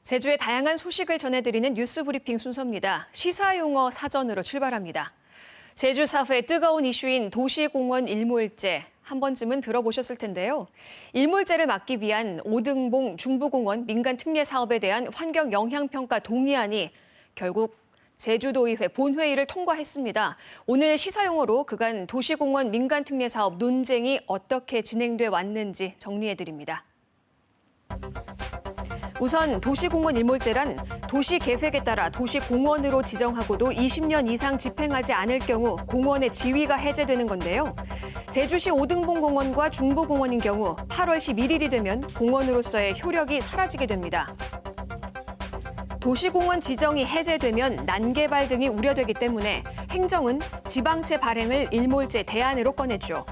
제주의 다양한 소식을 전해드리는 뉴스 브리핑 순서입니다. 시사용어 사전으로 출발합니다. 제주 사회의 뜨거운 이슈인 도시공원 일몰제, 한 번쯤은 들어보셨을 텐데요. 일몰제를 막기 위한 오등봉 중부공원 민간특례 사업에 대한 환경영향평가 동의안이 결국 제주도의회 본회의를 통과했습니다. 오늘 시사용어로 그간 도시공원 민간특례 사업 논쟁이 어떻게 진행돼 왔는지 정리해드립니다. 우선 도시공원 일몰제란 도시계획에 따라 도시공원으로 지정하고도 20년 이상 집행하지 않을 경우 공원의 지위가 해제되는 건데요. 제주시 오등봉 공원과 중부공원인 경우 8월 11일이 되면 공원으로서의 효력이 사라지게 됩니다. 도시공원 지정이 해제되면 난개발 등이 우려되기 때문에 행정은 지방채 발행을 일몰제 대안으로 꺼냈죠.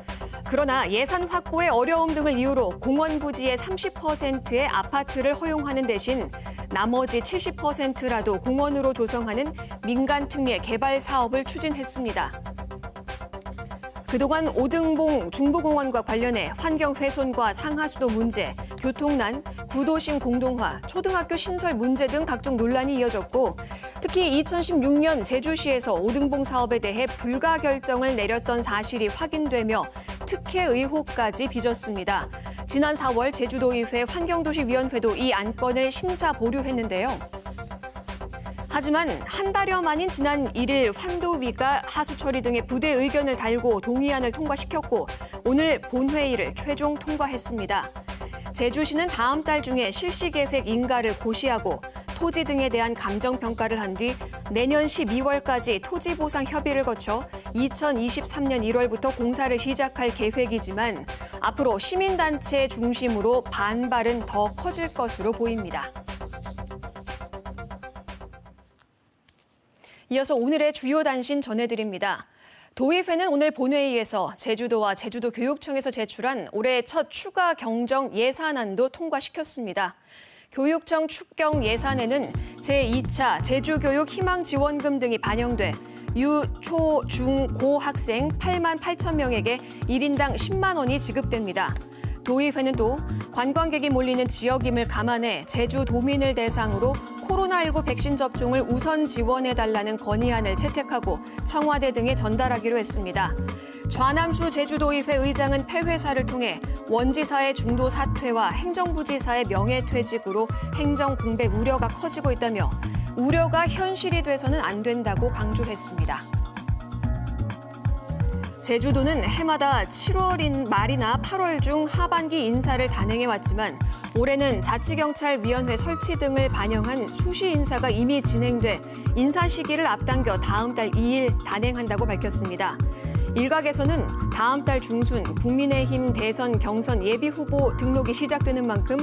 그러나 예산 확보의 어려움 등을 이유로 공원 부지의 30%의 아파트를 허용하는 대신 나머지 70%라도 공원으로 조성하는 민간특례 개발 사업을 추진했습니다. 그동안 오등봉 중부공원과 관련해 환경훼손과 상하수도 문제, 교통난, 구도심 공동화, 초등학교 신설 문제 등 각종 논란이 이어졌고 특히 2016년 제주시에서 오등봉 사업에 대해 불가 결정을 내렸던 사실이 확인되며 특혜 의혹까지 빚었습니다. 지난 4월 제주도의회 환경도시위원회도 이 안건을 심사 보류했는데요. 하지만 한 달여 만인 지난 1일 환도위가 하수처리 등의 부대 의견을 달고 동의안을 통과시켰고 오늘 본회의를 최종 통과했습니다. 제주시는 다음 달 중에 실시계획 인가를 고시하고 토지 등에 대한 감정평가를 한 뒤 내년 12월까지 토지보상 협의를 거쳐 2023년 1월부터 공사를 시작할 계획이지만 앞으로 시민단체 중심으로 반발은 더 커질 것으로 보입니다. 이어서 오늘의 주요 단신 전해드립니다. 도의회는 오늘 본회의에서 제주도와 제주도교육청에서 제출한 올해 첫 추가 경정 예산안도 통과시켰습니다. 교육청 축경 예산에는 제2차 제주교육 희망지원금 등이 반영돼 유, 초, 중, 고 학생 8만 8천 명에게 1인당 10만 원이 지급됩니다. 도의회는 또 관광객이 몰리는 지역임을 감안해 제주도민을 대상으로 코로나19 백신 접종을 우선 지원해달라는 건의안을 채택하고 청와대 등에 전달하기로 했습니다. 좌남수 제주도의회 의장은 폐회사를 통해 원지사의 중도 사퇴와 행정부지사의 명예퇴직으로 행정 공백 우려가 커지고 있다며 우려가 현실이 돼서는 안 된다고 강조했습니다. 제주도는 해마다 7월 말이나 8월 중 하반기 인사를 단행해왔지만 올해는 자치경찰위원회 설치 등을 반영한 수시 인사가 이미 진행돼 인사 시기를 앞당겨 다음 달 2일 단행한다고 밝혔습니다. 일각에서는 다음 달 중순 국민의힘 대선 경선 예비후보 등록이 시작되는 만큼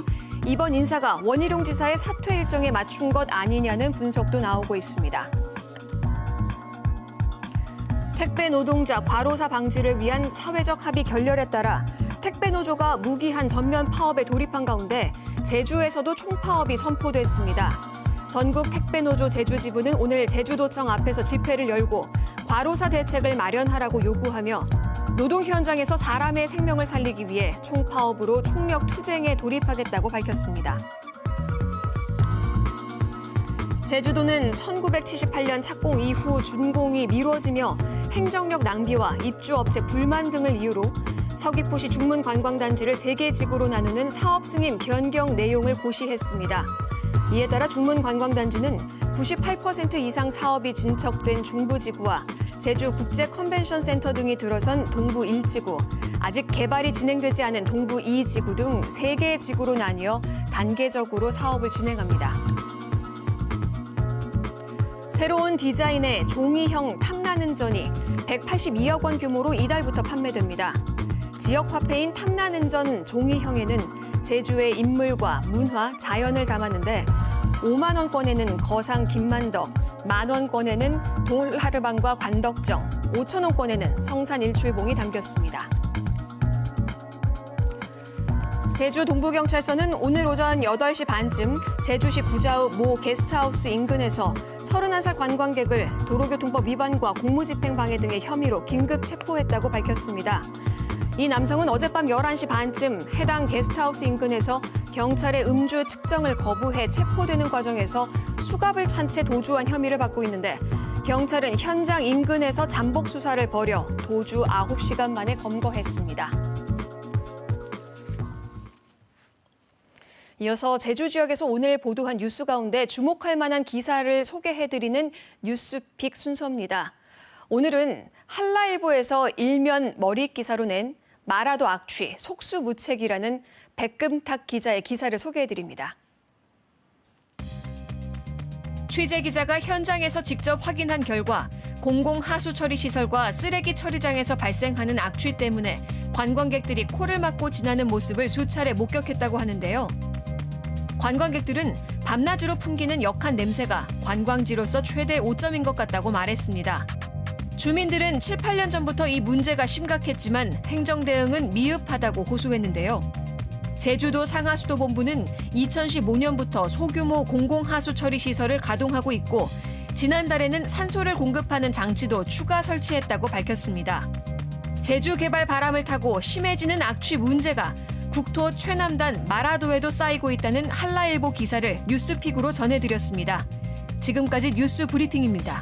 이번 인사가 원희룡 지사의 사퇴 일정에 맞춘 것 아니냐는 분석도 나오고 있습니다. 택배 노동자 과로사 방지를 위한 사회적 합의 결렬에 따라 택배 노조가 무기한 전면 파업에 돌입한 가운데 제주에서도 총파업이 선포됐습니다. 전국 택배 노조 제주지부는 오늘 제주도청 앞에서 집회를 열고 과로사 대책을 마련하라고 요구하며 노동 현장에서 사람의 생명을 살리기 위해 총파업으로 총력 투쟁에 돌입하겠다고 밝혔습니다. 제주도는 1978년 착공 이후 준공이 미뤄지며 행정력 낭비와 입주업체 불만 등을 이유로 서귀포시 중문관광단지를 3개 지구로 나누는 사업 승인 변경 내용을 고시했습니다. 이에 따라 중문관광단지는 98% 이상 사업이 진척된 중부지구와 제주 국제컨벤션센터 등이 들어선 동부 1지구, 아직 개발이 진행되지 않은 동부 2지구 등 3개 지구로 나뉘어 단계적으로 사업을 진행합니다. 새로운 디자인의 종이형 탐나는전이 182억 원 규모로 이달부터 판매됩니다. 지역 화폐인 탐나는전 종이형에는 제주의 인물과 문화, 자연을 담았는데 5만 원권에는 거상 김만덕, 만 원권에는 돌하르방과 관덕정, 5천 원권에는 성산 일출봉이 담겼습니다. 제주 동부경찰서는 오늘 오전 8시 반쯤 제주시 구자읍 모 게스트하우스 인근에서 31살 관광객을 도로교통법 위반과 공무집행 방해 등의 혐의로 긴급 체포했다고 밝혔습니다. 이 남성은 어젯밤 11시 반쯤 해당 게스트하우스 인근에서 경찰의 음주 측정을 거부해 체포되는 과정에서 수갑을 찬 채 도주한 혐의를 받고 있는데 경찰은 현장 인근에서 잠복 수사를 벌여 도주 9시간 만에 검거했습니다. 이어서 제주 지역에서 오늘 보도한 뉴스 가운데 주목할 만한 기사를 소개해드리는 뉴스픽 순서입니다. 오늘은 한라일보에서 일면 머릿 기사로 낸 마라도 악취, 속수무책이라는 백금탁 기자의 기사를 소개해드립니다. 취재 기자가 현장에서 직접 확인한 결과 공공하수처리시설과 쓰레기 처리장에서 발생하는 악취 때문에 관광객들이 코를 막고 지나는 모습을 수차례 목격했다고 하는데요. 관광객들은 밤낮으로 풍기는 역한 냄새가 관광지로서 최대 오점인 것 같다고 말했습니다. 주민들은 7, 8년 전부터 이 문제가 심각했지만 행정 대응은 미흡하다고 호소했는데요. 제주도 상하수도본부는 2015년부터 소규모 공공하수처리 시설을 가동하고 있고 지난달에는 산소를 공급하는 장치도 추가 설치했다고 밝혔습니다. 제주 개발 바람을 타고 심해지는 악취 문제가 국토 최남단 마라도에도 쌓이고 있다는 한라일보 기사를 뉴스픽으로 전해드렸습니다. 지금까지 뉴스 브리핑입니다.